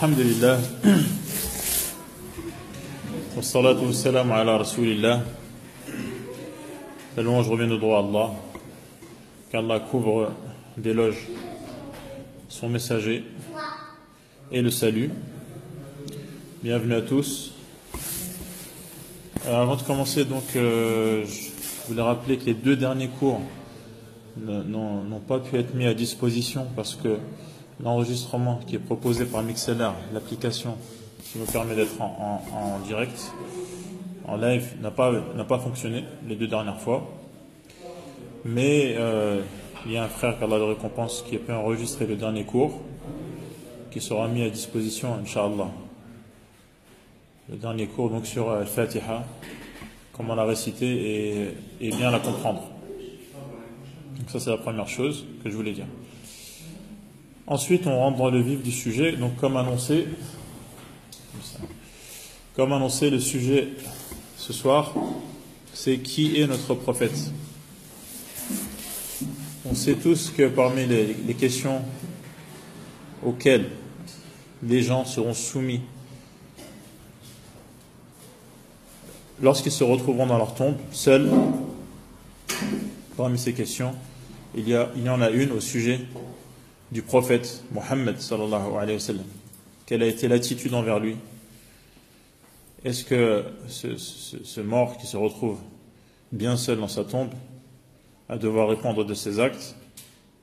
Alhamdulillah, wassalatu wassalamu ala rasulillah. La louange revient au droit à Allah, qu'Allah couvre d'éloges son messager et le salut. Bienvenue à tous. Avant de commencer, donc, je voulais rappeler que les deux derniers cours n'ont pas pu être mis à disposition parce que l'enregistrement qui est proposé par Mixlr, l'application qui nous permet d'être en direct, en live, n'a pas fonctionné les deux dernières fois. Mais il y a un frère qu'Allah le récompense qui a pu enregistrer le dernier cours, qui sera mis à disposition, Inch'Allah. Le dernier cours donc sur Al-Fatiha, comment la réciter et bien la comprendre. Donc ça c'est la première chose que je voulais dire. Ensuite, on rentre dans le vif du sujet. Donc, comme annoncé, le sujet ce soir, c'est qui est notre prophète. On sait tous que parmi les questions auxquelles les gens seront soumis lorsqu'ils se retrouveront dans leur tombe, seuls, parmi ces questions, il y en a une au sujet du prophète Mohammed sallallahu alayhi wa sallam. Quelle a été l'attitude envers lui? Est-ce que ce mort qui se retrouve bien seul dans sa tombe à devoir répondre de ses actes,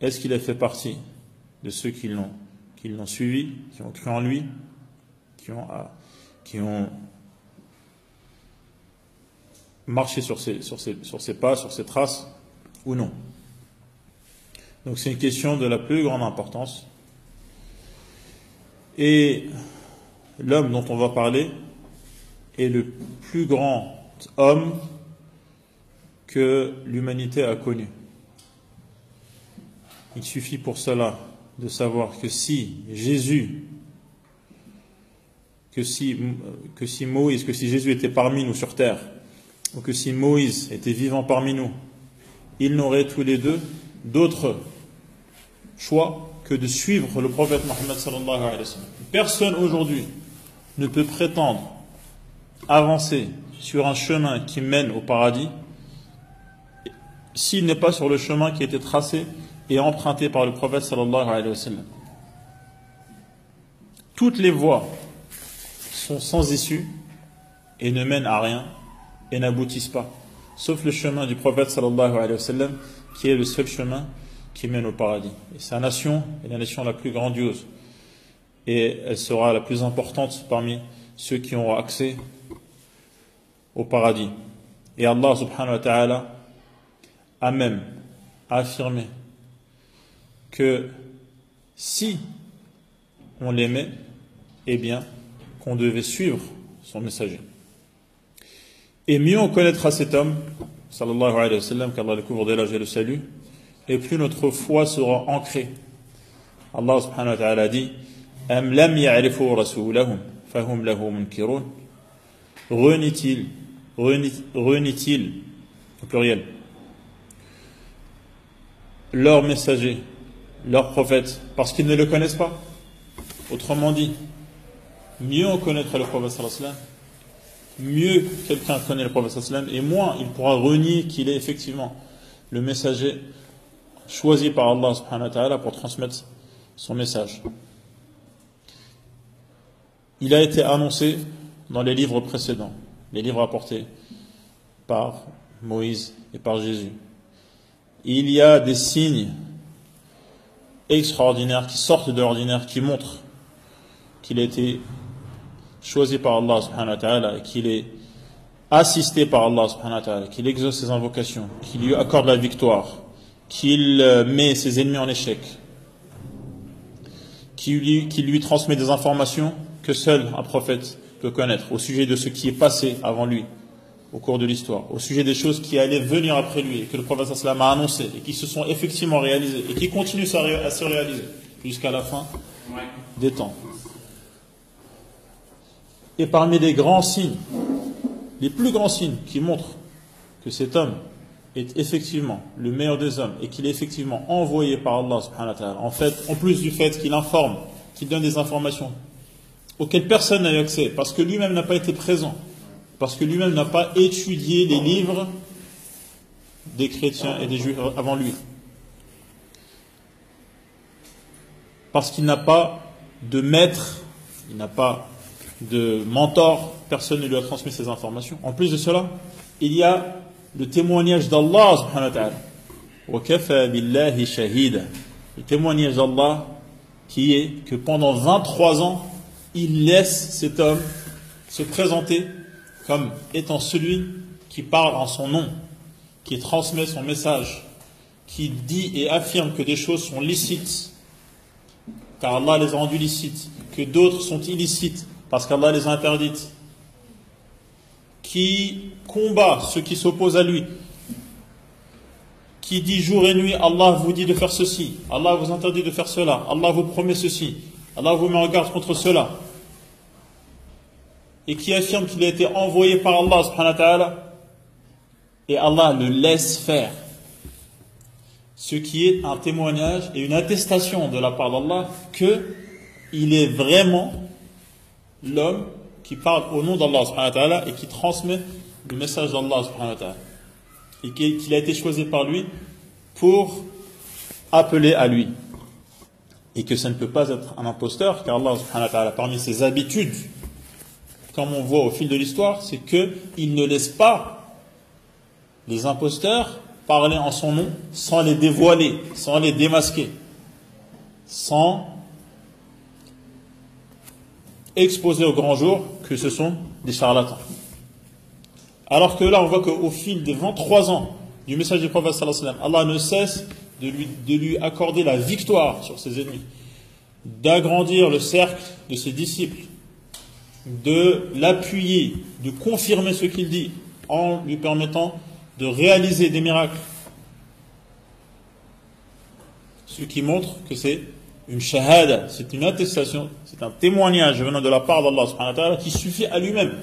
est-ce qu'il a fait partie de ceux qui l'ont suivi, qui ont cru en lui, qui ont marché sur ses pas, sur ses traces, ou non? Donc c'est une question de la plus grande importance. Et l'homme dont on va parler est le plus grand homme que l'humanité a connu. Il suffit pour cela de savoir que si Jésus, que si Jésus était parmi nous sur terre, ou que si Moïse était vivant parmi nous, ils n'auraient tous les deux d'autres choix que de suivre le prophète Mohammed sallallahu alayhi wa sallam. Personne aujourd'hui ne peut prétendre avancer sur un chemin qui mène au paradis s'il n'est pas sur le chemin qui a été tracé et emprunté par le prophète sallallahu alayhi wa sallam. Toutes les voies sont sans issue et ne mènent à rien et n'aboutissent pas, sauf le chemin du prophète sallallahu alayhi wa sallam qui est le seul chemin qui mène au paradis. Et sa nation est la nation la plus grandiose. Et elle sera la plus importante parmi ceux qui auront accès au paradis. Et Allah subhanahu wa ta'ala a même affirmé que si on l'aimait, eh bien, qu'on devait suivre son messager. Et mieux on connaîtra cet homme, sallallahu alayhi wa sallam, qu'Allah le couvre d'éloges et le salut, et plus notre foi sera ancrée. Allah subhanahu wa ta'ala dit Am lam ya'rifu rasulahum fahum lahu munkirun. Renie-t-il au pluriel leur messager, leur prophète, parce qu'ils ne le connaissent pas? Autrement dit, mieux on connaîtra le prophète sallallahu alayhi wa sallam, mieux quelqu'un connaît le prophète sallallahu alayhi wa sallam, et moins il pourra renier qu'il est effectivement le messager choisi par Allah subhanahu wa ta'ala pour transmettre son message. Il a été annoncé dans les livres précédents, les livres apportés par Moïse et par Jésus. Il y a des signes extraordinaires qui sortent de l'ordinaire, qui montrent qu'il a été choisi par Allah subhanahu wa ta'ala, qu'il est assisté par Allah subhanahu wa ta'ala, qu'il exauce ses invocations, qu'il lui accorde la victoire, qu'il met ses ennemis en échec, qu'il lui transmet des informations que seul un prophète peut connaître au sujet de ce qui est passé avant lui au cours de l'histoire, au sujet des choses qui allaient venir après lui et que le prophète sallallahu alayhi wa sallam a annoncé et qui se sont effectivement réalisées et qui continuent à se réaliser jusqu'à la fin des temps. Et parmi les grands signes, les plus grands signes qui montrent que cet homme est effectivement le meilleur des hommes et qu'il est effectivement envoyé par Allah subhanahu wa ta'ala, en fait, en plus du fait qu'il informe, qu'il donne des informations auquel personne n'a eu accès, parce que lui-même n'a pas été présent, parce que lui-même n'a pas étudié les livres des chrétiens et des juifs avant lui, parce qu'il n'a pas de maître, il n'a pas de mentor, personne ne lui a transmis ces informations. En plus de cela, il y a le témoignage d'Allah subhanahu wa ta'ala. Wa kafa billahi shahida. Le témoignage d'Allah qui est que pendant 23 ans, il laisse cet homme se présenter comme étant celui qui parle en son nom, qui transmet son message, qui dit et affirme que des choses sont licites, car Allah les a rendues licites, que d'autres sont illicites, parce qu'Allah les a interdites, qui combat ceux qui s'opposent à lui, qui dit jour et nuit, Allah vous dit de faire ceci, Allah vous interdit de faire cela, Allah vous promet ceci, Allah vous met en garde contre cela, et qui affirme qu'il a été envoyé par Allah subhanahu wa ta'ala, et Allah le laisse faire. Ce qui est un témoignage et une attestation de la part d'Allah que il est vraiment l'homme qui parle au nom d'Allah subhanahu wa ta'ala et qui transmet le message d'Allah subhanahu wa ta'ala. Et qu'il a été choisi par lui pour appeler à lui. Et que ça ne peut pas être un imposteur, car Allah subhanahu wa ta'ala, parmi ses habitudes, comme on voit au fil de l'histoire, c'est qu'il ne laisse pas les imposteurs parler en son nom sans les dévoiler, sans les démasquer, sans exposer au grand jour que ce sont des charlatans. Alors que là, on voit qu'au fil des 23 ans du message du prophète sallallahu alayhi wa sallam, Allah ne cesse de lui accorder la victoire sur ses ennemis, d'agrandir le cercle de ses disciples, de l'appuyer, de confirmer ce qu'il dit en lui permettant de réaliser des miracles. Ce qui montre que c'est une shahada, c'est une attestation, c'est un témoignage venant de la part d'Allah subhanahu wa ta'ala qui suffit à lui-même.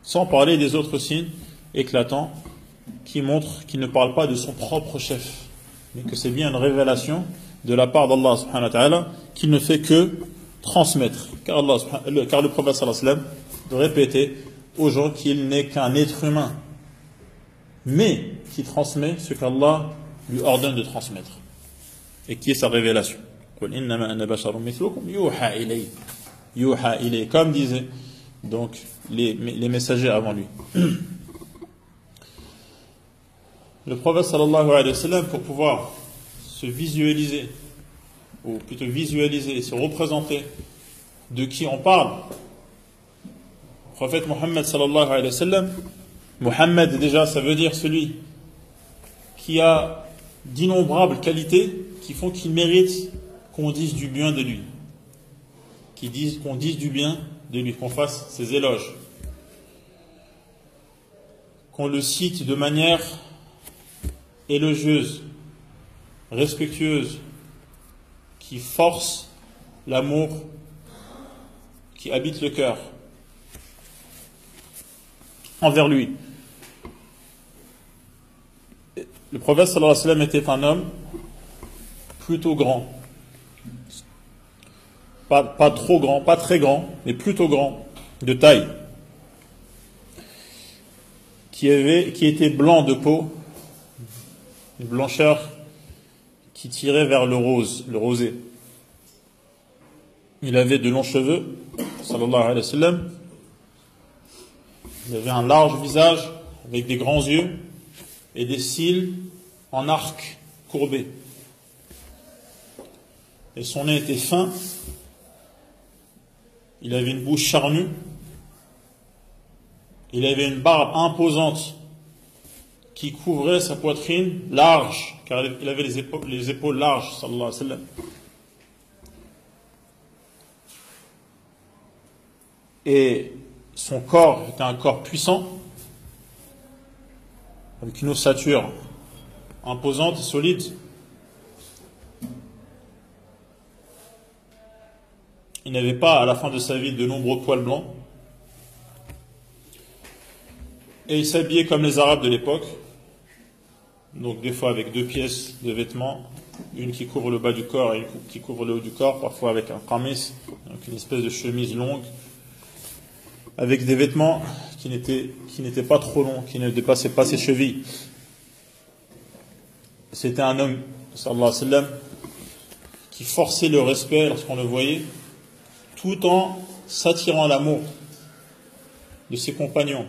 Sans parler des autres signes éclatants qui montrent qu'il ne parle pas de son propre chef, mais que c'est bien une révélation de la part d'Allah subhanahu wa ta'ala qui ne fait que transmettre. Car le prophète sallallahu alayhi wa sallam de répéter aux gens qu'il n'est qu'un être humain, mais qui transmet ce qu'Allah lui ordonne de transmettre, et qui est sa révélation. Comme disaient donc les messagers avant lui. Le prophète sallallahu alayhi wa sallam, pour pouvoir se visualiser, ou plutôt visualiser et se représenter de qui on parle, le prophète Mohammed sallallahu alayhi wa sallam, Mohammed déjà ça veut dire celui qui a d'innombrables qualités qui font qu'il mérite qu'on dise du bien de lui, qu'on dise du bien de lui, qu'on fasse ses éloges, qu'on le cite de manière élogieuse, respectueuse, qui force l'amour qui habite le cœur envers lui. Le prophète sallallahu alayhi wa sallam était un homme plutôt grand, pas trop grand, pas très grand, mais plutôt grand, de taille, qui était blanc de peau, une blancheur qui tirait vers le rose, le rosé. Il avait de longs cheveux, sallallahu alayhi wa sallam. Il avait un large visage avec des grands yeux et des cils en arc courbé. Et son nez était fin. Il avait une bouche charnue. Il avait une barbe imposante qui couvrait sa poitrine large, car il avait les épaules larges, sallallahu alayhi wa sallam. Et son corps était un corps puissant, avec une ossature imposante et solide. Il n'avait pas, à la fin de sa vie, de nombreux poils blancs. Et il s'habillait comme les Arabes de l'époque, donc des fois avec 2 pièces de vêtements une qui couvre le bas du corps et une qui couvre le haut du corps, parfois avec un qamis, donc une espèce de chemise longue, avec des vêtements qui n'étaient pas trop longs, qui ne dépassaient pas ses chevilles. C'était un homme, sallallahu alayhi wa sallam, qui forçait le respect lorsqu'on le voyait, tout en s'attirant l'amour de ses compagnons,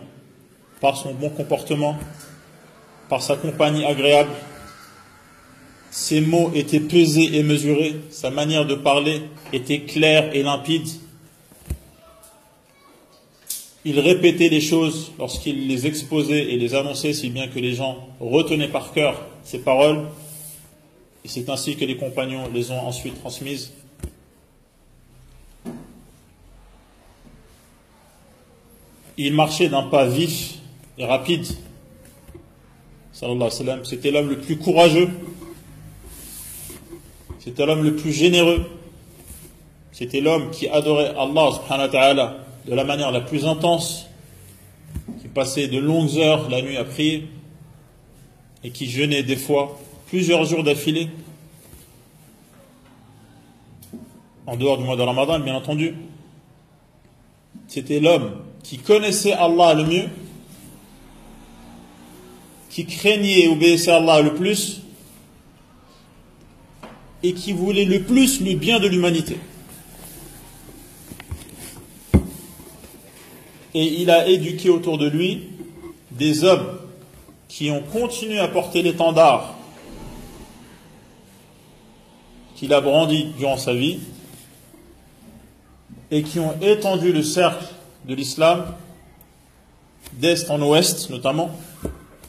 par son bon comportement, par sa compagnie agréable. Ses mots étaient pesés et mesurés, sa manière de parler était claire et limpide. Il répétait les choses lorsqu'il les exposait et les annonçait, si bien que les gens retenaient par cœur ses paroles. Et c'est ainsi que les compagnons les ont ensuite transmises. Il marchait d'un pas vif et rapide. Sallallahu alayhi wa sallam. C'était l'homme le plus courageux. C'était l'homme le plus généreux. C'était l'homme qui adorait Allah subhanahu wa ta'ala de la manière la plus intense, qui passait de longues heures la nuit à prier et qui jeûnait des fois plusieurs jours d'affilée, en dehors du mois de Ramadan, bien entendu. C'était l'homme qui connaissait Allah le mieux, qui craignait et obéissait à Allah le plus, et qui voulait le plus le bien de l'humanité. Et il a éduqué autour de lui des hommes qui ont continué à porter l'étendard qu'il a brandi durant sa vie et qui ont étendu le cercle de l'islam d'est en ouest, notamment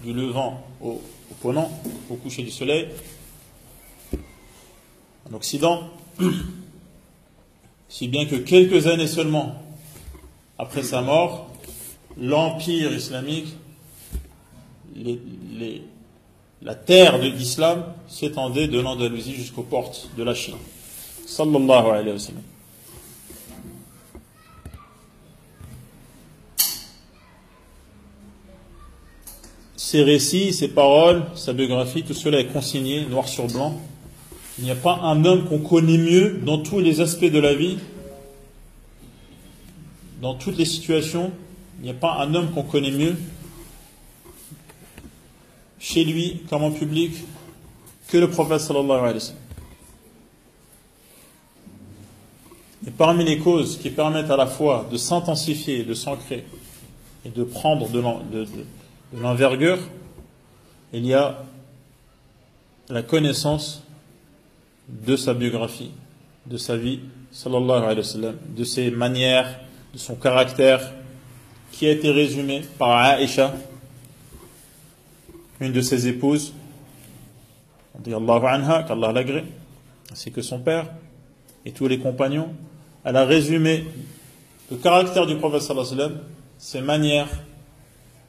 du levant au ponant, au coucher du soleil, en Occident, si bien que quelques années seulement après sa mort, l'empire islamique, la terre de l'islam s'étendait de l'Andalousie jusqu'aux portes de la Chine. Sallallahu alayhi wa sallam. Ses récits, ses paroles, sa biographie, tout cela est consigné noir sur blanc. Il n'y a pas un homme qu'on connaît mieux dans tous les aspects de la vie, dans toutes les situations. Il n'y a pas un homme qu'on connaît mieux chez lui comme en public que le prophète sallallahu alayhi wa sallam. Et parmi les causes qui permettent à la fois de s'intensifier, de s'ancrer et de prendre de l'envergure, il y a la connaissance de sa biographie, de sa vie, sallallahu alayhi wa sallam, de ses manières, de son caractère, qui a été résumé par Aïcha, une de ses épouses, radiyallahu anha, qu'Allah l'agrée, ainsi que son père et tous les compagnons. Elle a résumé le caractère du prophète sallallahu alayhi wa sallam, ses manières,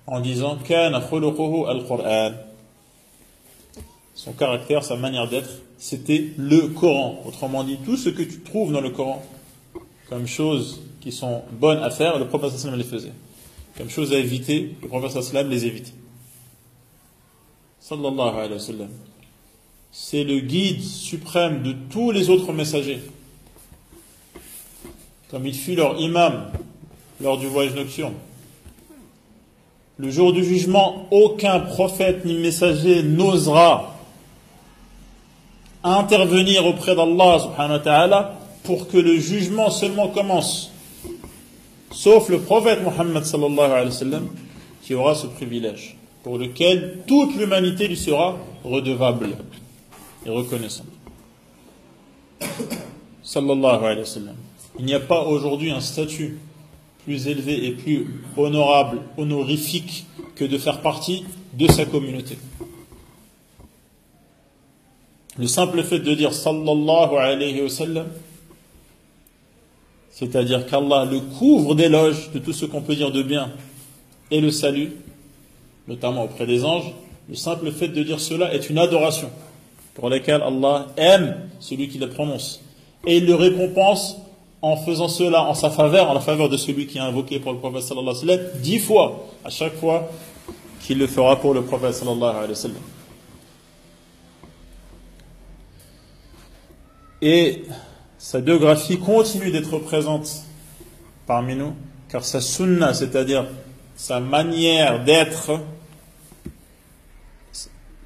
en disant kana khuluquhu al-Qur'an. Son caractère, sa manière d'être, c'était le Coran. Autrement dit, tout ce que tu trouves dans le Coran comme choses qui sont bonnes à faire, le prophète sallallahu alayhi wa sallam les faisait. Comme choses à éviter, le prophète sallallahu alayhi wa sallam les évitait. Sallallahu alayhi wa sallam. C'est le guide suprême de tous les autres messagers. Comme il fut leur imam lors du voyage nocturne. Le jour du jugement, aucun prophète ni messager n'osera intervenir auprès d'Allah subhanahu wa ta'ala pour que le jugement seulement commence. Sauf le prophète Muhammad sallallahu alayhi wa sallam qui aura ce privilège, pour lequel toute l'humanité lui sera redevable et reconnaissante. Sallallahu alayhi wa sallam. Il n'y a pas aujourd'hui un statut plus élevé et plus honorable, honorifique que de faire partie de sa communauté. Le simple fait de dire sallallahu alayhi wa sallam, c'est-à-dire qu'Allah le couvre d'éloges de tout ce qu'on peut dire de bien et le salue, notamment auprès des anges, le simple fait de dire cela est une adoration pour laquelle Allah aime celui qui la prononce. Et il le récompense en faisant cela en sa faveur, en la faveur de celui qui a invoqué pour le prophète sallallahu alayhi wa sallam, 10 fois, à chaque fois qu'il le fera pour le prophète sallallahu alayhi wa sallam. Et sa biographie continue d'être présente parmi nous, car sa sunna, c'est-à-dire sa manière d'être,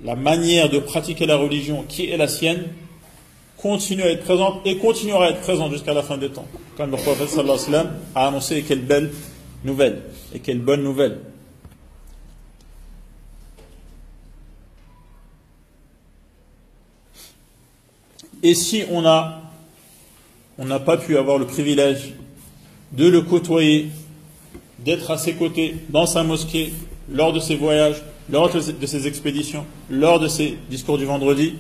la manière de pratiquer la religion qui est la sienne, continue à être présente et continuera à être présente jusqu'à la fin des temps. Comme le prophète sallallahu alayhi wa sallam a annoncé, et quelle belle nouvelle, et quelle bonne nouvelle. Et si on n'a pas pu avoir le privilège de le côtoyer, d'être à ses côtés dans sa mosquée, lors de ses voyages, lors de ses expéditions, lors de ses discours du vendredi,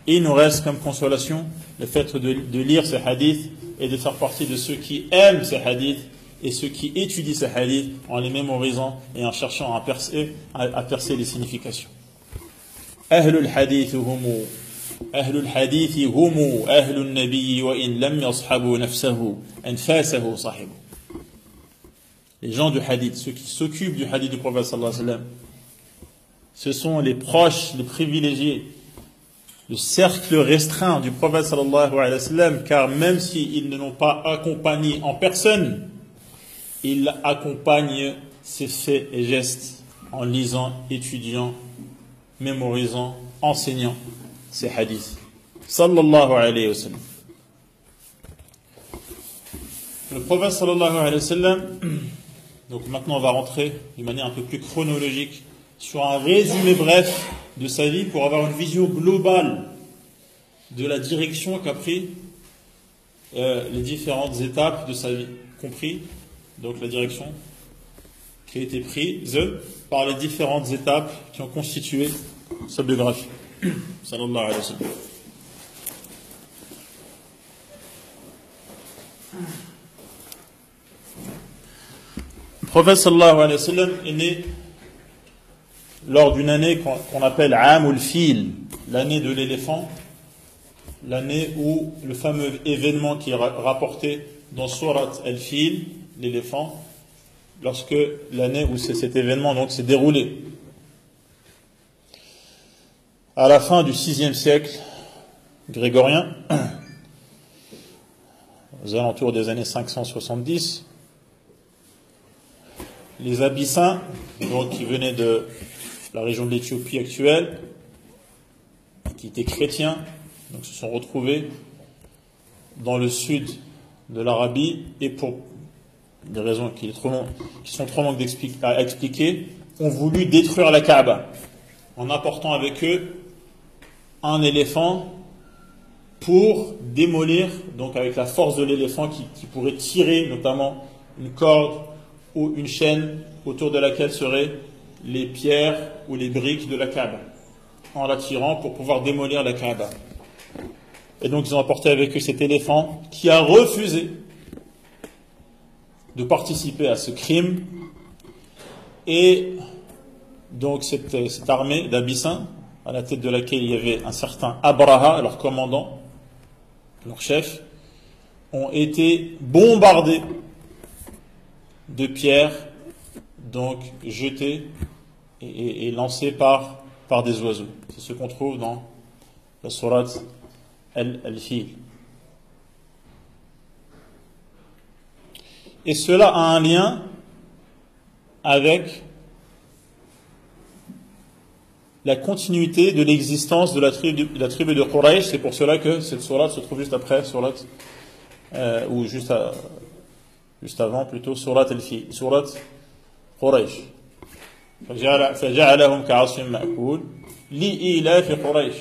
il nous reste comme consolation le fait de lire ces hadiths et de faire partie de ceux qui aiment ces hadiths et ceux qui étudient ces hadiths en les mémorisant et en cherchant à percer les significations. Ahlul hadith humu أهل الحديث هم أهل النبي وإن لم يصحبوا نفسه أنفاسه صاحبه. Les gens du hadith, ceux qui s'occupent du hadith du prophète sallallahu alayhi wa sallam, ce sont les proches, les privilégiés, le cercle restreint du prophète sallallahu alayhi wa sallam, car même s'ils ne l'ont pas accompagné en personne, ils accompagnent ses faits et gestes en lisant, étudiant, mémorisant, enseignant ces hadiths. Sallallahu alayhi wa sallam. Le prophète sallallahu alayhi wa sallam, donc maintenant on va rentrer d'une manière un peu plus chronologique sur un résumé bref de sa vie pour avoir une vision globale de la direction qu'a pris les différentes étapes de sa vie, compris donc la direction qui a été prise par les différentes étapes qui ont constitué sa biographie. Sallallahu alayhi wa sallam. Le prophète sallallahu alayhi wa sallam est né lors d'une année qu'on appelle Amul Fil, l'année de l'éléphant, l'année où le fameux événement qui est rapporté dans Surat Al-Fil, l'éléphant, lorsque l'année où cet événement donc s'est déroulé. À la fin du 6e siècle grégorien, aux alentours des années 570, les Abyssins, donc qui venaient de la région de l'Éthiopie actuelle, qui étaient chrétiens, donc se sont retrouvés dans le sud de l'Arabie et pour des raisons qui sont trop longues à expliquer, ont voulu détruire la Kaaba en apportant avec eux un éléphant pour démolir, donc avec la force de l'éléphant qui pourrait tirer notamment une corde ou une chaîne autour de laquelle seraient les pierres ou les briques de la Kaaba, en la tirant pour pouvoir démolir la Kaaba. Et donc ils ont apporté avec eux cet éléphant qui a refusé de participer à ce crime. Et donc cette armée d'Abyssins, à la tête de laquelle il y avait un certain Abraha, leur commandant, leur chef, ont été bombardés de pierres, donc jetées et lancées par des oiseaux. C'est ce qu'on trouve dans la sourate Al-Fil. Et cela a un lien avec la continuité de l'existence de la tribu de Quraysh. C'est pour cela que cette sourate se trouve juste après sourate, ou juste avant plutôt, sourate Al-Fil, sourate Quraysh. فَجَعَلَهُمْ كَعَصْفٍ مَأْكُولٍ لِإِيلَافِ قُرَيْشٍ.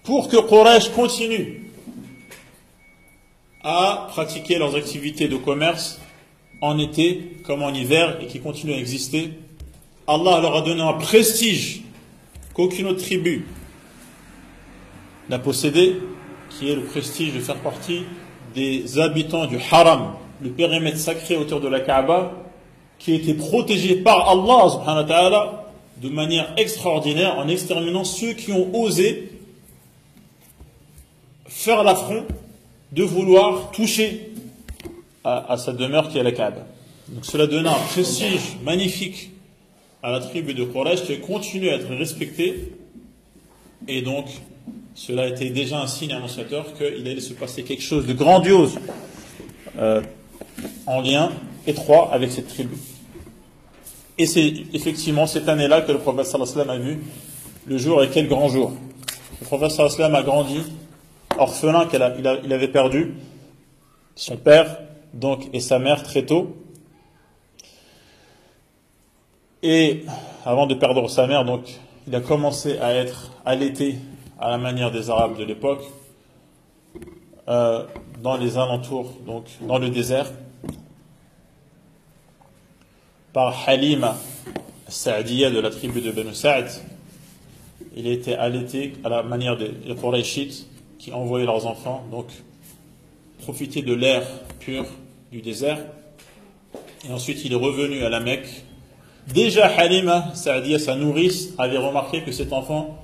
Pour que Quraysh continue à pratiquer leurs activités de commerce en été comme en hiver et qui continuent à exister, Allah leur a donné un prestige qu'aucune autre tribu n'a possédé, qui est le prestige de faire partie des habitants du Haram, le périmètre sacré autour de la Kaaba, qui a été protégé par Allah subhanahu wa ta'ala de manière extraordinaire en exterminant ceux qui ont osé faire l'affront de vouloir toucher à sa demeure qui est la Kaaba. Donc cela donne un prestige magnifique à la tribu de Quraysh qui continue à être respectée, et donc cela était déjà un signe annonciateur qu'il allait se passer quelque chose de grandiose en lien étroit avec cette tribu. Et c'est effectivement cette année-là que le prophète sallallahu alayhi wa sallam a vu le jour, et quel grand jour. Le prophète sallallahu alayhi wa sallam a grandi orphelin, il avait perdu son père donc, et sa mère très tôt. Et avant de perdre sa mère, donc, il a commencé à être allaité à la manière des Arabes de l'époque, dans les alentours, donc dans le désert, par Halima Sa'diya de la tribu de Banu Sa'd. Il a été allaité à la manière des Qurayshites qui envoyaient leurs enfants, donc profiter de l'air pur du désert. Et ensuite il est revenu à la Mecque. Déjà Halima Sa'diya, sa nourrice, avait remarqué que cet enfant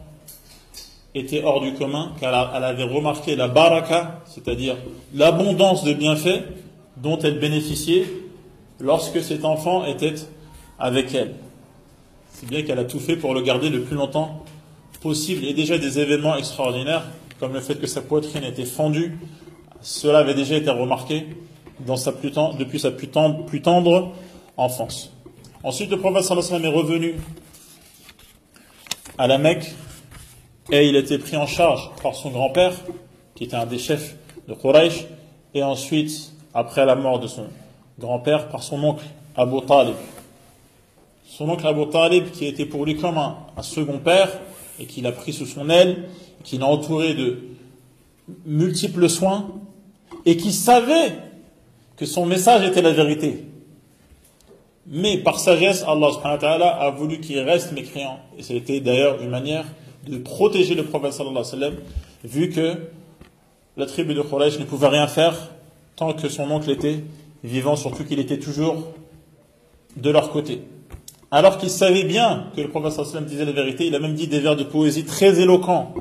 était hors du commun, car elle avait remarqué la baraka, c'est-à-dire l'abondance de bienfaits dont elle bénéficiait lorsque cet enfant était avec elle. C'est bien qu'elle a tout fait pour le garder le plus longtemps possible. Et déjà des événements extraordinaires, comme le fait que sa poitrine était fendue, cela avait déjà été remarqué depuis sa plus tendre enfance. Ensuite, le prophète sallallahu alayhi wa sallam est revenu à la Mecque et il a été pris en charge par son grand-père, qui était un des chefs de Quraysh, et ensuite, après la mort de son grand-père, par son oncle Abu Talib. Son oncle Abu Talib, qui était pour lui comme un second père, et qu'il a pris sous son aile, qui l'a entouré de multiples soins, et qui savait que son message était la vérité. Mais par sagesse, Allah subhanahu wa ta'ala a voulu qu'il reste mécréant. Et c'était d'ailleurs une manière de protéger le prophète sallallahu alayhi wa sallam, vu que la tribu de Quraysh ne pouvait rien faire tant que son oncle était vivant, surtout qu'il était toujours de leur côté. Alors qu'il savait bien que le prophète sallallahu alayhi wa sallam disait la vérité, il a même dit des vers de poésie très éloquents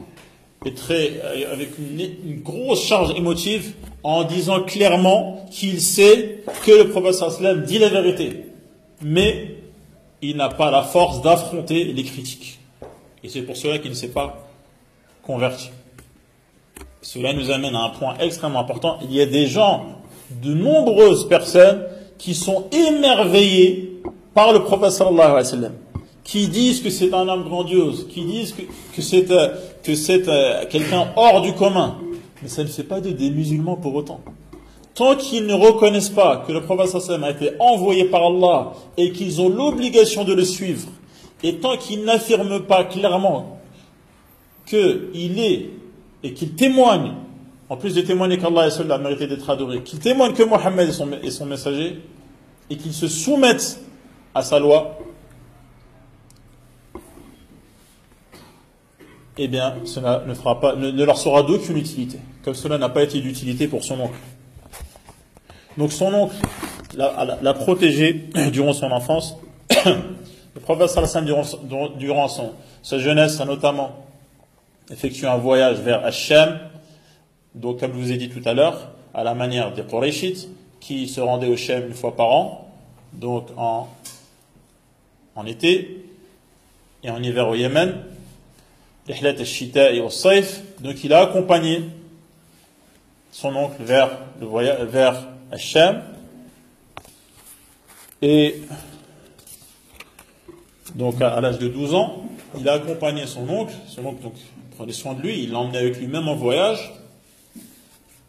et avec une grosse charge émotive, en disant clairement qu'il sait que le prophète sallallahu alayhi wa sallam dit la vérité. Mais il n'a pas la force d'affronter les critiques. Et c'est pour cela qu'il ne s'est pas converti. Cela nous amène à un point extrêmement important. Il y a des gens, de nombreuses personnes, qui sont émerveillées par le prophète sallallahu alayhi wa sallam, qui disent que c'est un homme grandiose, qui disent que c'est quelqu'un hors du commun. Mais ça ne fait pas des musulmans pour autant. Tant qu'ils ne reconnaissent pas que le prophète sallallahu alayhi wa sallam a été envoyé par Allah et qu'ils ont l'obligation de le suivre, et tant qu'ils n'affirment pas clairement qu'il est et qu'il témoigne, en plus de témoigner qu'Allah est seul a mérité d'être adoré, qu'il témoigne que Mohammed est son messager, et qu'ils se soumettent à sa loi, eh bien, cela ne leur sera d'aucune utilité, comme cela n'a pas été d'utilité pour son oncle. Donc son oncle l'a protégé durant son enfance. Le prophète sallallahu alayhi wa sallam, durant sa jeunesse, a notamment effectué un voyage vers Hacham, donc comme je vous ai dit tout à l'heure, à la manière des Qurayshites, qui se rendaient au Shem une fois par an, donc en été, et en hiver au Yémen, Rihlat al-Shita et al-Sayf. Donc il a accompagné son oncle vers Hacham, et donc à l'âge de 12 ans, il a accompagné son oncle donc prenait soin de lui, il l'a emmené avec lui même en voyage,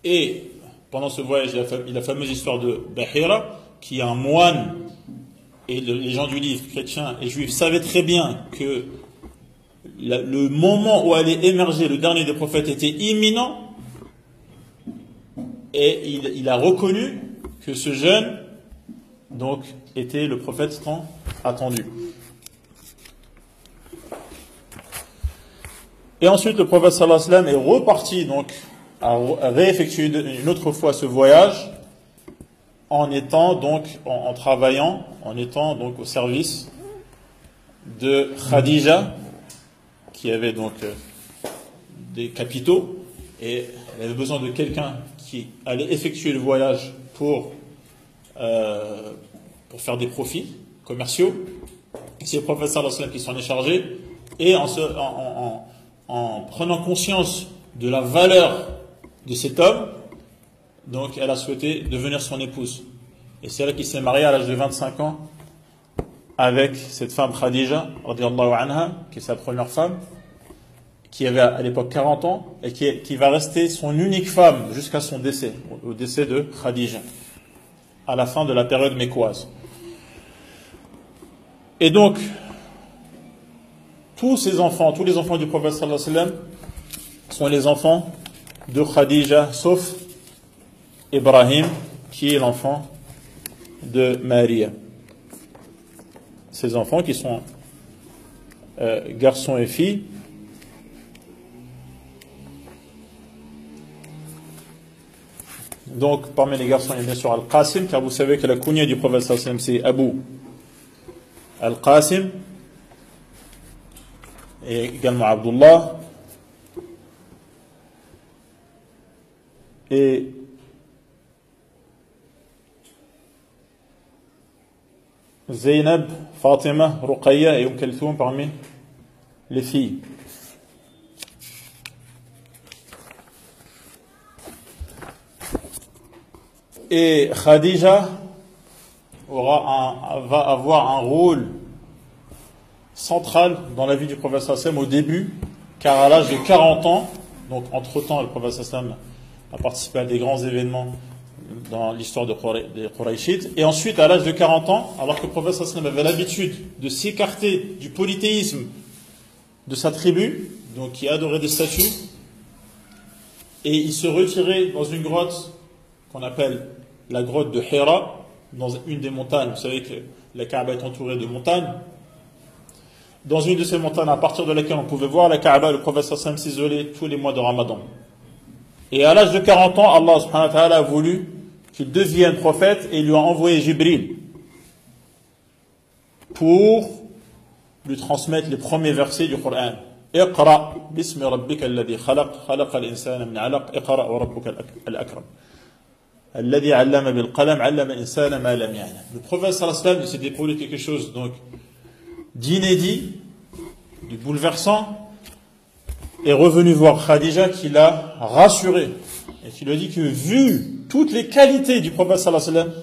et pendant ce voyage, il y a la fameuse histoire de Bahira, qui est un moine, et les gens du livre, chrétiens et juifs, savaient très bien que le moment où allait émerger le dernier des prophètes était imminent, et il a reconnu que ce jeune donc était le prophète tant attendu. Et ensuite le prophète sallallahu alayhi wa sallam est reparti donc à réeffectuer une autre fois ce voyage en travaillant, en étant donc au service de Khadija, qui avait donc des capitaux, et elle avait besoin de quelqu'un qui allait effectuer le voyage pour faire des profits commerciaux. C'est le prophète sallallahu alayhi wa sallam qui s'en est chargé, et en prenant conscience de la valeur de cet homme, donc elle a souhaité devenir son épouse. Et c'est elle qui s'est mariée à l'âge de 25 ans avec cette femme Khadija, radiyallahu anha, qui est sa première femme, qui avait à l'époque 40 ans, et qui va rester son unique femme jusqu'à son décès, au décès de Khadija, à la fin de la période mécoise. Et donc, tous les enfants du prophète sallallahu alayhi wa sallam, sont les enfants de Khadija, sauf Ibrahim, qui est l'enfant de Maria. Ces enfants qui sont garçons et filles. Donc, parmi les garçons, il y a bien sûr Al-Qasim, car vous savez que la kunya du prophète sallallahu alayhi wa sallam, c'est Abu Al-Qasim, et également Abdullah, et Zaynab, Fatima, Ruqayya et Kalthoum parmi les filles. Et Khadija va avoir un rôle central dans la vie du prophète sallallahu alayhi wa sallam au début, car à l'âge de 40 ans, donc entre-temps le prophète sallallahu alayhi wa sallam a participé à des grands événements dans l'histoire des Qurayshites, et ensuite à l'âge de 40 ans, alors que le prophète sallallahu alayhi wa sallam avait l'habitude de s'écarter du polythéisme de sa tribu, donc qui adorait des statues, et il se retirait dans une grotte qu'on appelle la grotte de Hira, dans une des montagnes. Vous savez que la Kaaba est entourée de montagnes. Dans une de ces montagnes, à partir de laquelle on pouvait voir la Kaaba, le prophète sallallahu alayhi wa sallam s'isolait tous les mois de Ramadan. Et à l'âge de 40 ans, Allah subhanahu wa ta'ala a voulu qu'il devienne prophète et il lui a envoyé Jibril pour lui transmettre les premiers versets du Coran. Iqra bismi rabbika alladhi khalaq, khalaqa al-insana min 'alaq, iqra wa rabbuka al-akram. Alladhi 'allama bil qalam, 'allama al-insana ma lam ya'lam. Le prophète sallallahu alayhi wa sallam s'est déroulé quelque chose donc d'inédit, de bouleversant, est revenu voir Khadija qui l'a rassuré et qui lui a dit que vu toutes les qualités du prophète sallallahu alayhi wa sallam,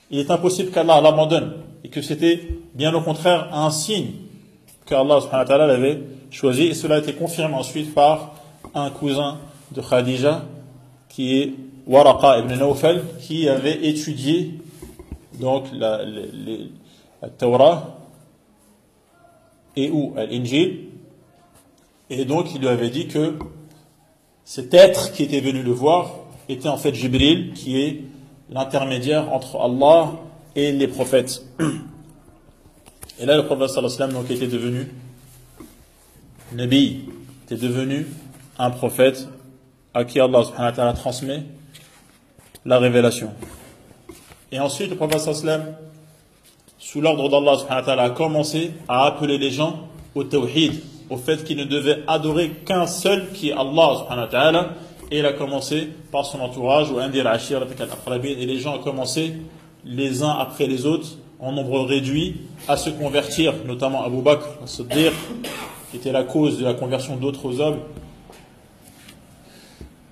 il est impossible qu'Allah l'abandonne et que c'était bien au contraire un signe qu'Allah subhanahu wa ta'ala l'avait choisi, et cela a été confirmé ensuite par un cousin de Khadija qui est Waraqa ibn Nawfal, qui avait étudié donc la Torah et ou l'Injil, et donc il lui avait dit que cet être qui était venu le voir était en fait Jibril, qui est l'intermédiaire entre Allah et les prophètes. Et là le prophète sallallahu alayhi wa sallam donc était devenu Nabi, était devenu un prophète à qui Allah subhanahu wa ta'ala transmet la révélation. Et ensuite le prophète sallallahu alayhi wa sallam, sous l'ordre d'Allah subhanahu wa ta'ala, a commencé à appeler les gens au tawhid, au fait qu'ils ne devaient adorer qu'un seul qui est Allah subhanahu wa ta'ala, et il a commencé par son entourage, et les gens ont commencé les uns après les autres en nombre réduit à se convertir, notamment Abu Bakr as-Siddiq, qui était la cause de la conversion d'autres hommes,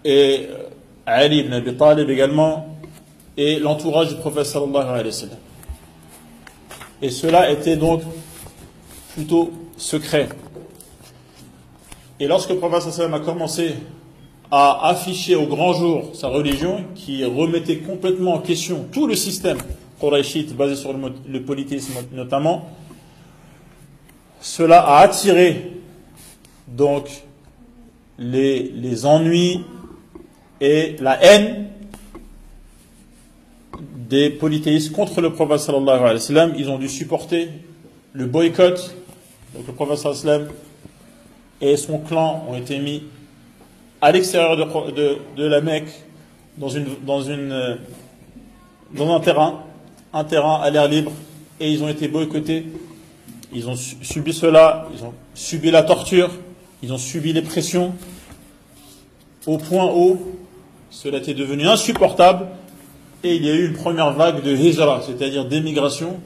et Ali ibn Abi Talib également, et l'entourage du prophète sallallahu alayhi wa sallam. Et cela était donc plutôt secret. Et lorsque le prophète sallallahu alayhi wa sallam a commencé à afficher au grand jour sa religion, qui remettait complètement en question tout le système qurayshite basé sur le polythéisme notamment, cela a attiré donc les ennuis et la haine des polythéistes contre le prophète sallallahu alayhi wa sallam. Ils ont dû supporter le boycott. Donc le prophète sallallahu alayhi wa sallam et son clan ont été mis à l'extérieur de la Mecque, dans un terrain à l'air libre, et ils ont été boycottés. Ils ont subi cela, ils ont subi la torture, ils ont subi les pressions, au point où cela était devenu insupportable, et il y a eu une première vague de hijra, c'est-à-dire d'émigration,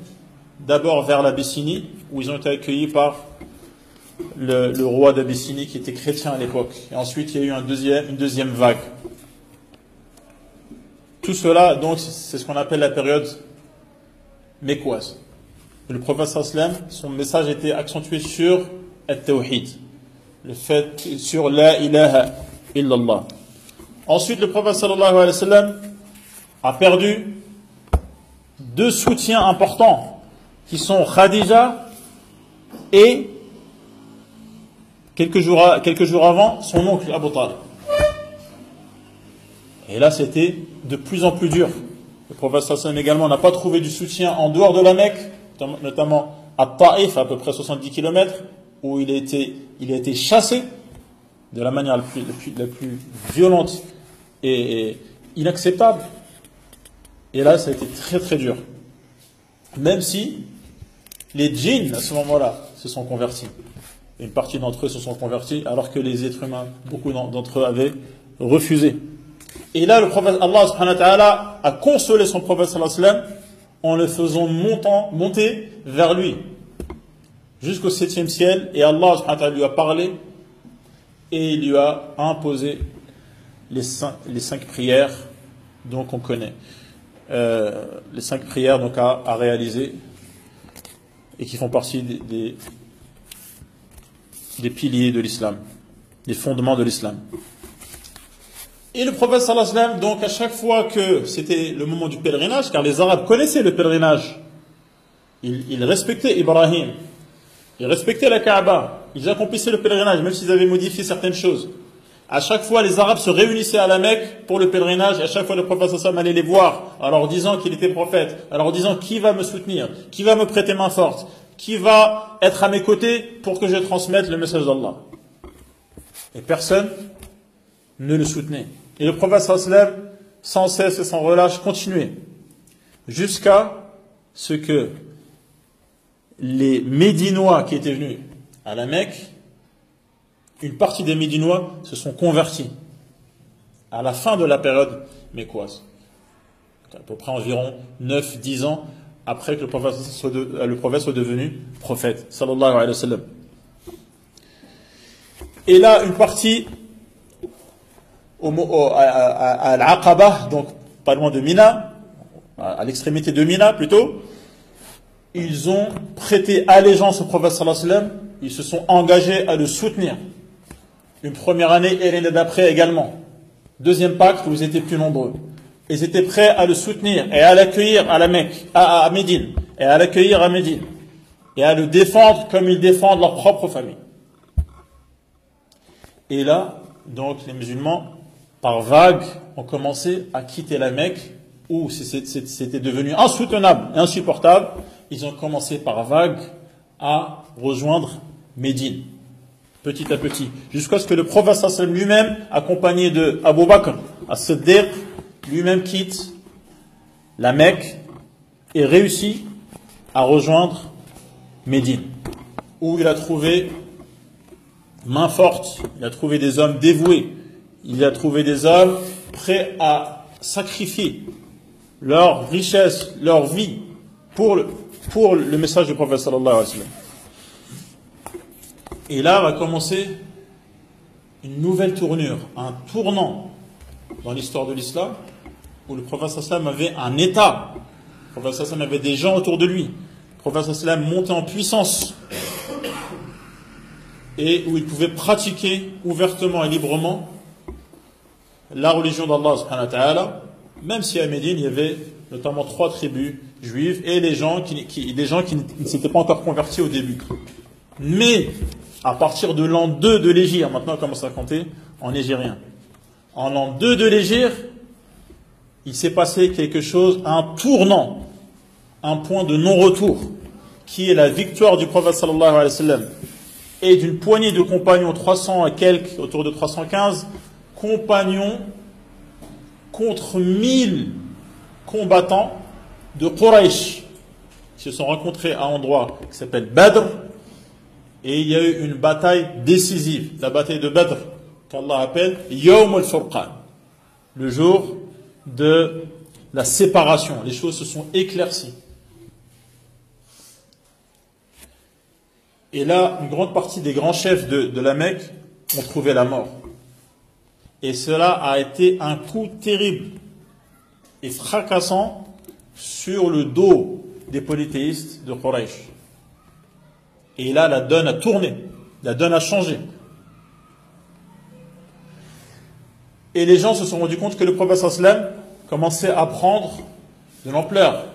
d'abord vers l'Abyssinie, où ils ont été accueillis par le roi d'Abyssinie qui était chrétien à l'époque. Et ensuite, il y a eu une deuxième vague. Tout cela, donc, c'est ce qu'on appelle la période mécoise. Le prophète sallam, son message était accentué sur at-tawhid, le fait sur la ilaha illallah. Ensuite, le prophète sallallahu alayhi wa sallam a perdu deux soutiens importants qui sont Khadija et quelques jours avant son oncle Abu Talib. Et là, c'était de plus en plus dur. Le prophète sallallahu alayhi wa sallam également n'a pas trouvé du soutien en dehors de la Mecque, notamment à Taïf, à peu près 70 km, où il a été chassé de la manière la plus violente et inacceptable. Et là, ça a été très très dur. Même si les djinns, à ce moment-là, se sont convertis. Une partie d'entre eux se sont convertis, alors que les êtres humains, beaucoup d'entre eux avaient refusé. Et là, le prophète, Allah subhanahu wa ta'ala a consolé son prophète sallallahu alayhi wa sallam en le faisant monter vers lui, jusqu'au 7e ciel, et Allah subhanahu wa ta'ala lui a parlé, et il lui a imposé les cinq prières, donc on connaît. Les 5 prières donc à réaliser, et qui font partie des piliers de l'islam, des fondements de l'islam. Et le prophète sallallahu alayhi wa sallam, donc à chaque fois que c'était le moment du pèlerinage, car les Arabes connaissaient le pèlerinage, ils respectaient Ibrahim, ils respectaient la Kaaba, ils accomplissaient le pèlerinage, même s'ils avaient modifié certaines choses. À chaque fois, les Arabes se réunissaient à la Mecque pour le pèlerinage, et à chaque fois, le prophète sallallahu alayhi wa sallam allait les voir, en leur disant qu'il était prophète, en leur disant qui va me soutenir, qui va me prêter main forte, qui va être à mes côtés pour que je transmette le message d'Allah. Et personne ne le soutenait. Et le prophète sallallahu alayhi wa sallam, sans cesse et sans relâche, continuait, jusqu'à ce que les Médinois qui étaient venus à la Mecque, une partie des Médinois se sont convertis à la fin de la période mécoise, à peu près environ 9-10 ans après que le prophète soit devenu prophète sallallahu alayhi wa sallam. Et là, une partie à Al-Aqaba, donc pas loin de Mina, à l'extrémité de Mina plutôt, ils ont prêté allégeance au prophète sallallahu alayhi wa sallam, ils se sont engagés à le soutenir. Une première année et l'année d'après également. Deuxième pacte où ils étaient plus nombreux. Ils étaient prêts à le soutenir et à l'accueillir à la Mecque, à Médine, et à l'accueillir à Médine, et à le défendre comme ils défendent leur propre famille. Et là, donc les musulmans, par vagues, ont commencé à quitter la Mecque, où c'était devenu insoutenable et insupportable. Ils ont commencé par vagues à rejoindre Médine, petit à petit, jusqu'à ce que le prophète sallallahu alayhi wa sallam lui-même, accompagné de Abu Bakr as-Siddiq, lui-même quitte la Mecque et réussit à rejoindre Médine, où il a trouvé main forte, il a trouvé des hommes dévoués, il a trouvé des hommes prêts à sacrifier leur richesse, leur vie pour le message du prophète sallallahu alayhi wa sallam. Et là va commencer une nouvelle tournure, un tournant dans l'histoire de l'islam, où le prophète sallallahu alayhi wa sallam avait un état, le prophète sallallahu alayhi wa sallam avait des gens autour de lui, le prophète sallallahu alayhi wa sallam montait en puissance, et où il pouvait pratiquer ouvertement et librement la religion d'Allah subhanahu wa ta'ala, même si à Médine il y avait notamment 3 tribus juives et des gens qui ne s'étaient pas encore convertis au début. Mais à partir de l'an 2 de l'Hégire, maintenant on commence à compter en hégirien, en l'an 2 de l'Hégire, il s'est passé quelque chose, un tournant, un point de non-retour, qui est la victoire du prophète sallallahu alayhi wa sallam et d'une poignée de compagnons, 300 et quelques, autour de 315 compagnons, contre 1000 combattants de Quraysh qui se sont rencontrés à un endroit qui s'appelle Badr, et il y a eu une bataille décisive, la bataille de Badr, qu'Allah appelle Yawm al-Furqan, le jour de la séparation. Les choses se sont éclaircies. Et là, une grande partie des grands chefs de la Mecque ont trouvé la mort. Et cela a été un coup terrible et fracassant sur le dos des polythéistes de Quraysh. Et là, la donne a tourné, la donne a changé. Et les gens se sont rendus compte que le prophète sallam commençait à prendre de l'ampleur,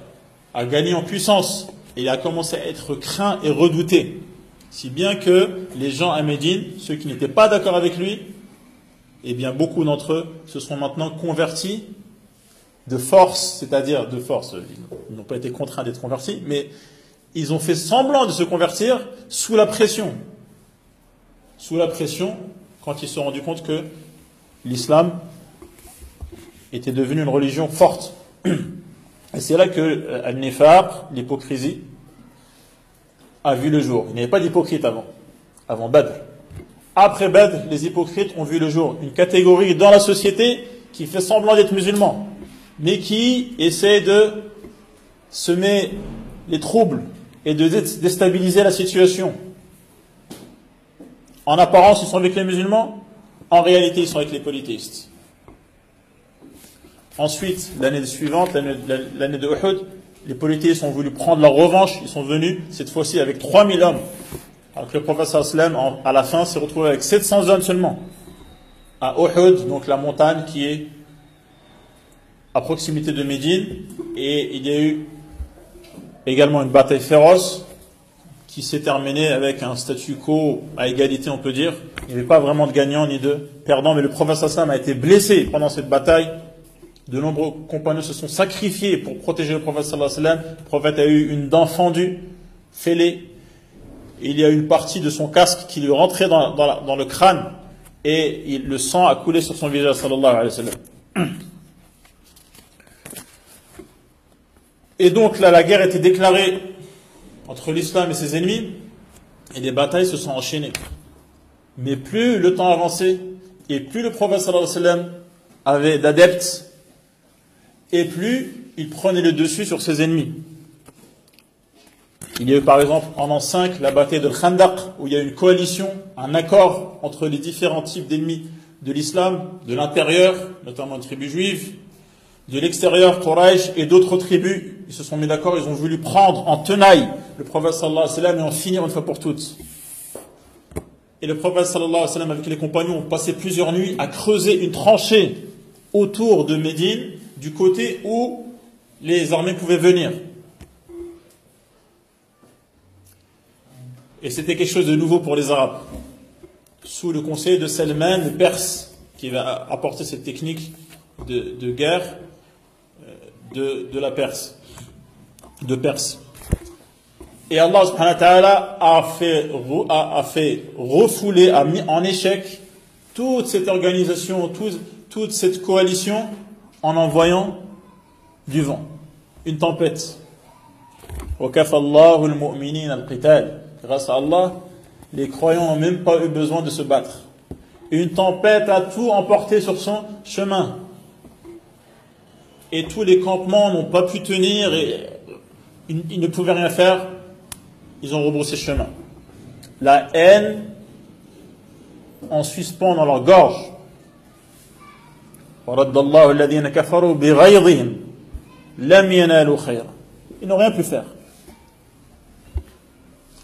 à gagner en puissance, et il a commencé à être craint et redouté. Si bien que les gens à Médine, ceux qui n'étaient pas d'accord avec lui, eh bien beaucoup d'entre eux se sont maintenant convertis de force, c'est-à-dire de force, ils n'ont pas été contraints d'être convertis, mais ils ont fait semblant de se convertir sous la pression. Sous la pression, quand ils se sont rendus compte que l'islam était devenu une religion forte. Et c'est là que al-nifaq, l'hypocrisie, a vu le jour. Il n'y avait pas d'hypocrite avant Badr. Après Badr, les hypocrites ont vu le jour. Une catégorie dans la société qui fait semblant d'être musulman, mais qui essaie de semer les troubles et de déstabiliser la situation. En apparence, ils sont avec les musulmans, en réalité, ils sont avec les polythéistes. Ensuite, l'année suivante, l'année de Uhud, les polythéistes ont voulu prendre leur revanche. Ils sont venus, cette fois-ci, avec 3000 hommes. Alors que le prophète sallam, à la fin, s'est retrouvé avec 700 hommes seulement. À Uhud, donc la montagne qui est à proximité de Médine. Et il y a eu également une bataille féroce qui s'est terminée avec un statu quo à égalité, on peut dire. Il n'y avait pas vraiment de gagnants ni de perdants, mais le prophète sallam a été blessé pendant cette bataille. De nombreux compagnons se sont sacrifiés pour protéger le prophète sallallahu alayhi wa sallam. Le prophète a eu une dent fendue, fêlée. Il y a eu une partie de son casque qui lui rentrait dans le crâne et le sang a coulé sur son visage sallallahu alayhi wa sallam. Et donc là, la guerre était déclarée entre l'islam et ses ennemis et les batailles se sont enchaînées. Mais plus le temps avançait et plus le prophète sallallahu alayhi wa sallam avait d'adeptes, et plus il prenait le dessus sur ses ennemis. Il y a eu par exemple en l'an 5 la bataille de Khandaq, où il y a eu une coalition, un accord entre les différents types d'ennemis de l'islam, de l'intérieur, notamment les tribus juives, de l'extérieur, Quraysh et d'autres tribus. Ils se sont mis d'accord, ils ont voulu prendre en tenaille le prophète sallallahu alayhi wa sallam et en finir une fois pour toutes. Et le prophète sallallahu alayhi wa sallam avec les compagnons ont passé plusieurs nuits à creuser une tranchée autour de Médine, du côté où les armées pouvaient venir. Et c'était quelque chose de nouveau pour les Arabes. Sous le conseil de Salman, le Perse, qui va apporter cette technique de guerre de la Perse. De Perse. Et Allah subhanahu wa ta'ala a fait refouler, a mis en échec toute cette organisation, toute cette coalition, en envoyant du vent, une tempête. Grâce à Allah, les croyants n'ont même pas eu besoin de se battre. Une tempête a tout emporté sur son chemin. Et tous les campements n'ont pas pu tenir et ils ne pouvaient rien faire. Ils ont rebroussé chemin. La haine en suspend dans leur gorge. Ils n'ont rien pu faire.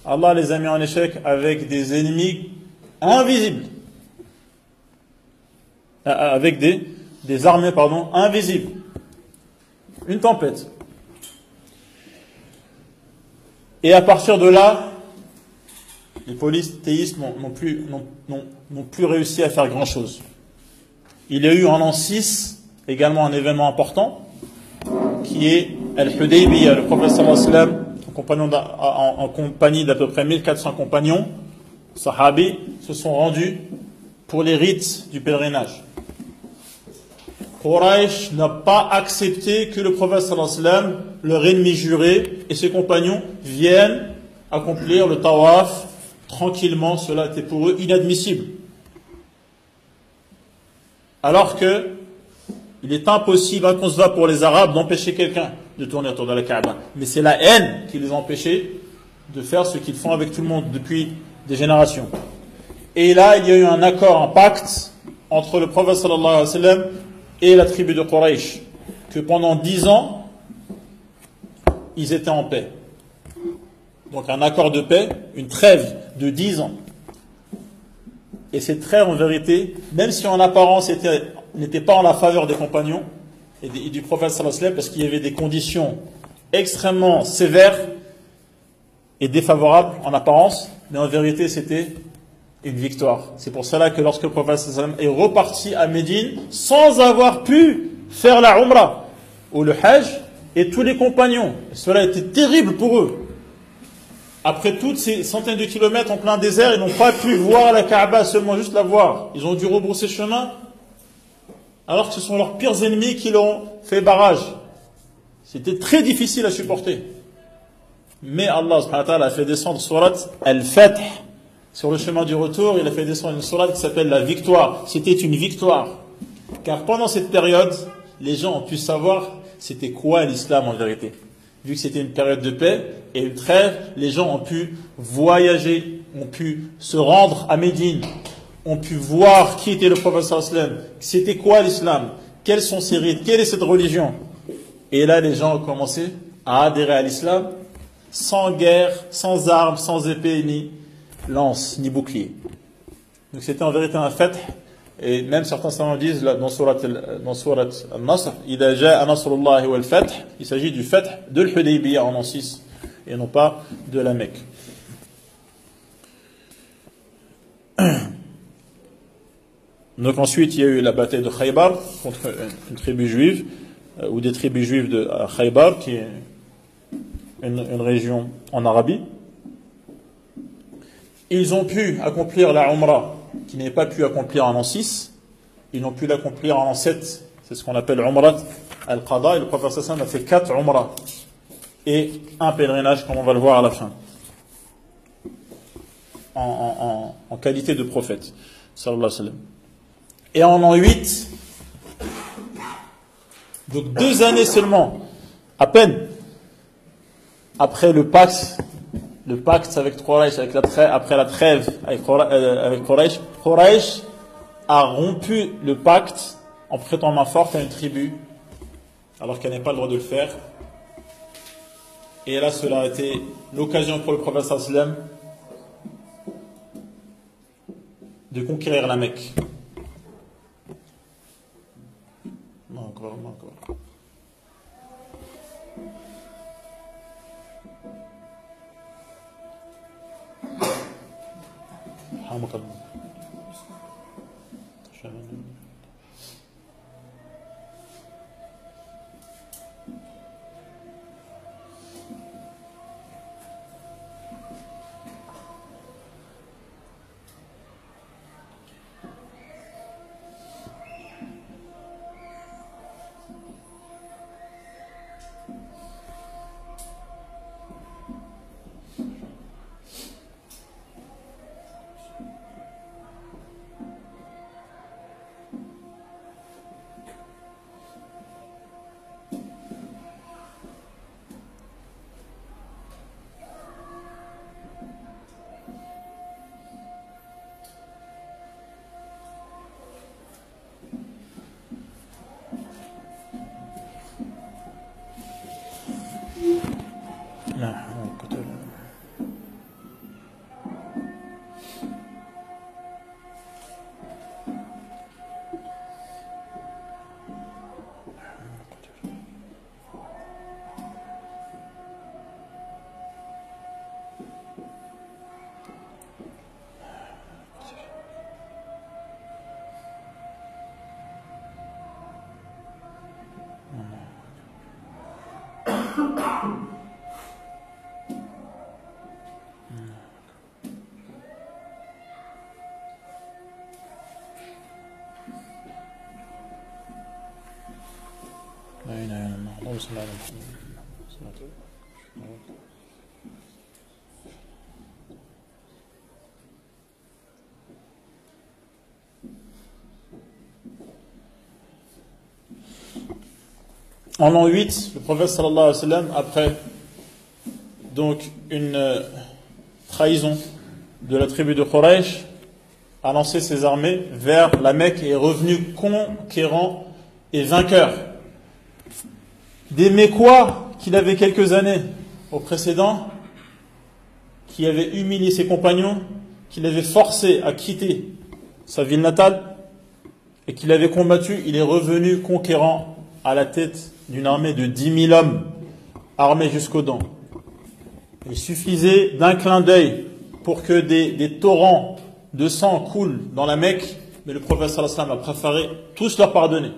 Allah les a mis en échec avec des ennemis invisibles. Avec des armées, invisibles. Une tempête. Et à partir de là, les polythéistes n'ont plus réussi à faire grand chose. Il y a eu en l'an 6 également un événement important qui est Al-Hudaybiyah. Le prophète sallallahu alayhi wa sallam, en compagnie d'à peu près 1400 compagnons, sahabis, se sont rendus pour les rites du pèlerinage. Quraysh n'a pas accepté que le prophète sallallahu alayhi wa sallam, leur ennemi juré, et ses compagnons viennent accomplir le tawaf tranquillement. Cela était pour eux inadmissible. Alors que il est impossible, inconcevable pour les Arabes d'empêcher quelqu'un de tourner autour de la Kaaba. Mais c'est la haine qui les a empêchés de faire ce qu'ils font avec tout le monde depuis des générations. Et là, il y a eu un accord, un pacte entre le prophète sallallahu alayhi wa sallam et la tribu de Quraysh, que pendant 10 ans, ils étaient en paix. Donc un accord de paix, une trêve de 10 ans. Et cette trêve, en vérité, même si en apparence n'était pas en la faveur des compagnons et du prophète sallallahu alayhi wa sallam, parce qu'il y avait des conditions extrêmement sévères et défavorables en apparence, mais en vérité c'était une victoire. C'est pour cela que lorsque le prophète sallallahu alayhi wa sallam est reparti à Médine sans avoir pu faire la Umrah ou le Hajj, et tous les compagnons, cela était terrible pour eux. Après toutes ces centaines de kilomètres en plein désert, ils n'ont pas pu voir la Kaaba, seulement juste la voir. Ils ont dû rebrousser chemin, alors que ce sont leurs pires ennemis qui l'ont fait barrage. C'était très difficile à supporter. Mais Allah subhanahu wa ta'ala a fait descendre surat Al-Fath. Sur le chemin du retour, il a fait descendre une surat qui s'appelle la victoire. C'était une victoire. Car pendant cette période, les gens ont pu savoir c'était quoi l'islam en vérité. Vu que c'était une période de paix et une trêve, les gens ont pu voyager, ont pu se rendre à Médine, ont pu voir qui était le prophète sallallahu alayhi wa sallam, c'était quoi l'islam, quels sont ses rites, quelle est cette religion. Et là, les gens ont commencé à adhérer à l'islam sans guerre, sans armes, sans épée, ni lance, ni bouclier. Donc c'était en vérité un fait. Et même certains savants disent dans surat Al-Nasr, إِذَا جَاءَ نَصْرُ اللَّهِ وَالْفَتْحِ, il s'agit du fath de l'Hudaybiyah en an 6 et non pas de la Mecque. Donc ensuite il y a eu la bataille de Khaybar contre une tribu juive ou des tribus juives de Khaybar qui est une région en Arabie. Ils ont pu accomplir la Umrah qu'ils n'avaient pas pu accomplir en an 6, ils n'ont pu l'accomplir en an 7, c'est ce qu'on appelle Umrat al-Qada, et le prophète sallallahu alayhi wa sallam a fait 4 Umrah et un pèlerinage comme on va le voir à la fin en qualité de prophète sallallahu alayhi wa sallam. Et en an 8, donc 2 années seulement, à peine après le pacte avec Quraysh, après la trêve avec Quraysh, Quraysh a rompu le pacte en prêtant main forte à une tribu, alors qu'elle n'avait pas le droit de le faire. Et là, cela a été l'occasion pour le prophète sallallahu alayhi wa sallam de conquérir la Mecque. Non, encore. En l'an 8, le prophète sallallahu alayhi wa sallam, après donc une trahison de la tribu de Quraysh, a lancé ses armées vers la Mecque et est revenu conquérant et vainqueur. Des Mécois qu'il avait quelques années au précédent, qui avait humilié ses compagnons, qu'il avait forcé à quitter sa ville natale et qu'il avait combattu, il est revenu conquérant à la tête d'une armée de 10 000 hommes, armés jusqu'aux dents. Il suffisait d'un clin d'œil pour que des torrents de sang coulent dans la Mecque, mais le prophète sallallahu alayhi wa sallam a préféré tous leur pardonner.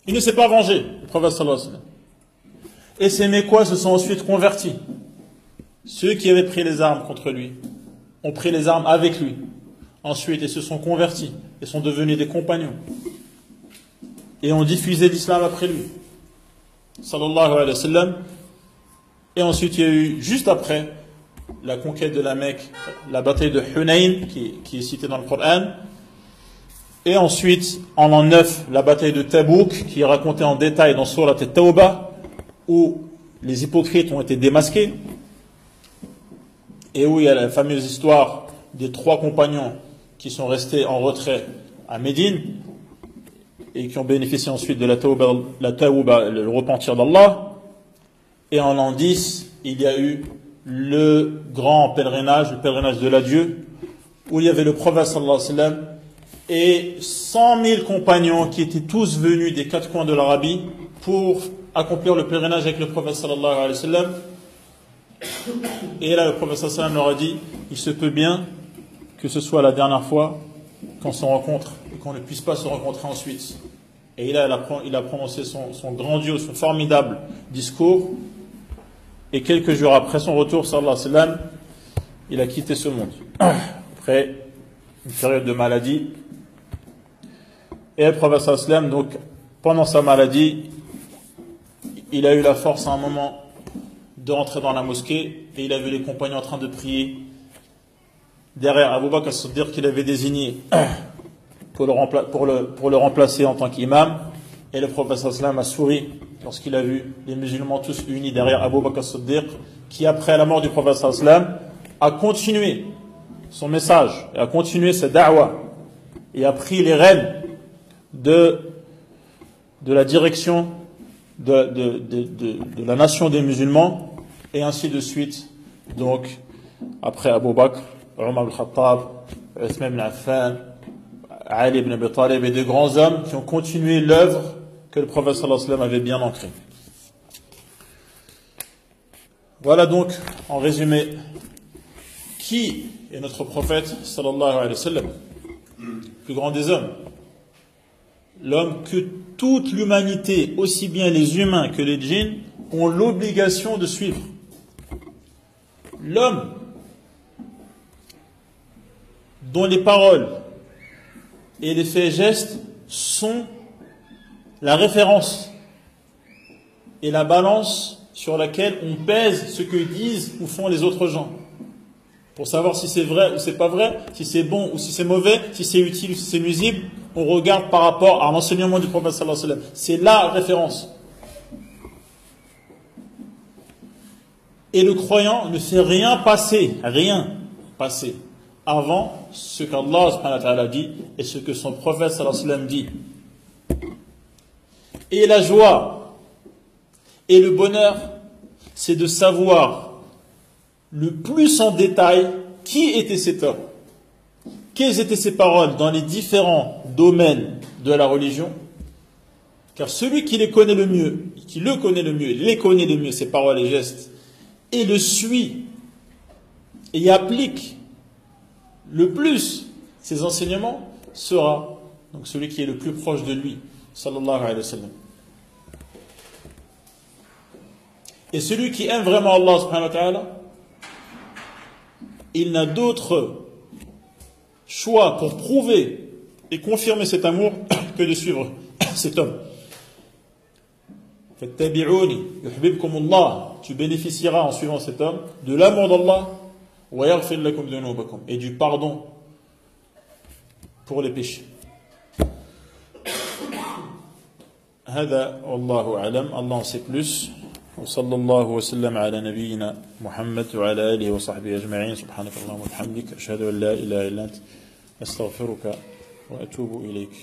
Il ne s'est pas vengé, le prophète sallallahu alayhi wa sallam. Et ces Mécois se sont ensuite convertis. Ceux qui avaient pris les armes contre lui ont pris les armes avec lui. Ensuite, ils se sont convertis et sont devenus des compagnons. Et ont diffusé l'islam après lui. Sallallahu alayhi wa sallam. Et ensuite, il y a eu, juste après, la conquête de la Mecque, la bataille de Hunayn, qui est citée dans le Coran. Et ensuite, en l'an 9, la bataille de Tabouk, qui est racontée en détail dans Surat At-Tawbah, où les hypocrites ont été démasqués. Et où il y a la fameuse histoire des 3 compagnons qui sont restés en retrait à Médine et qui ont bénéficié ensuite de la tawbah, le repentir d'Allah. Et en l'an 10, il y a eu le grand pèlerinage, le pèlerinage de l'adieu, où il y avait le prophète sallallahu alayhi wa sallam et 100 000 compagnons qui étaient tous venus des 4 coins de l'Arabie pour accomplir le pèlerinage avec le prophète sallallahu alayhi wa sallam. Et là, le prophète sallallahu alayhi wa sallam leur a dit, il se peut bien que ce soit la dernière fois qu'on se rencontre et qu'on ne puisse pas se rencontrer ensuite. Et là, il a prononcé son grandiose, son formidable discours. Et quelques jours après son retour, sallallahu alayhi wa sallam, il a quitté ce monde. Après une période de maladie. Et le prophète sallallahu alayhi wa sallam, donc, pendant sa maladie, il a eu la force à un moment de rentrer dans la mosquée et il a vu les compagnons en train de prier derrière Abu Bakr as-Siddiq qu'il avait désigné pour le remplacer en tant qu'imam. Et le prophète sallallahu alayhi wa sallam a souri lorsqu'il a vu les musulmans tous unis derrière Abu Bakr as-Siddiq, qui après la mort du prophète sallallahu alayhi wa sallam a continué son message et a continué sa da'wa et a pris les rênes de la direction de la nation des musulmans, et ainsi de suite. Donc, après Abu Bakr, Omar al-Khattab, Uthman ibn Affan, Ali ibn Abi Talib et de grands hommes qui ont continué l'œuvre que le prophète sallallahu alayhi wa sallam avait bien ancrée. Voilà donc, en résumé, qui est notre prophète sallallahu alayhi wa sallam, le plus grand des hommes. L'homme que toute l'humanité, aussi bien les humains que les djinns, ont l'obligation de suivre. L'homme dont les paroles et les faits et gestes sont la référence et la balance sur laquelle on pèse ce que disent ou font les autres gens, pour savoir si c'est vrai ou c'est pas vrai, si c'est bon ou si c'est mauvais, si c'est utile ou si c'est nuisible. On regarde par rapport à l'enseignement du prophète sallallahu alayhi wa sallam. C'est la référence. Et le croyant ne fait rien passer avant ce qu'Allah subhanahu wa ta'ala dit et ce que son prophète sallallahu alayhi wa sallam dit. Et la joie et le bonheur, c'est de savoir le plus en détail qui était cet homme, quelles étaient ses paroles dans les différents domaines de la religion, car celui qui les connaît le mieux, les connaît le mieux, ses paroles et gestes, et le suit et y applique le plus ses enseignements, sera donc celui qui est le plus proche de lui, sallallahu alayhi wa sallam. Et celui qui aime vraiment Allah subhanahu wa ta'ala, il n'a d'autre choix pour prouver et confirmer cet amour que de suivre cet homme. Fattabi'uni yuhibbukumullah, tu bénéficieras en suivant cet homme de l'amour d'Allah wa yaghfir lakum dhunubakum, et du pardon pour les péchés. Hada wallahu a'lam, Allah en sait plus. وصلى الله وسلم على نبينا محمد وعلى آله وصحبه أجمعين. سبحانك اللهم وبحمدك أشهد أن لا إله إلا أنت أستغفرك وأتوب إليك.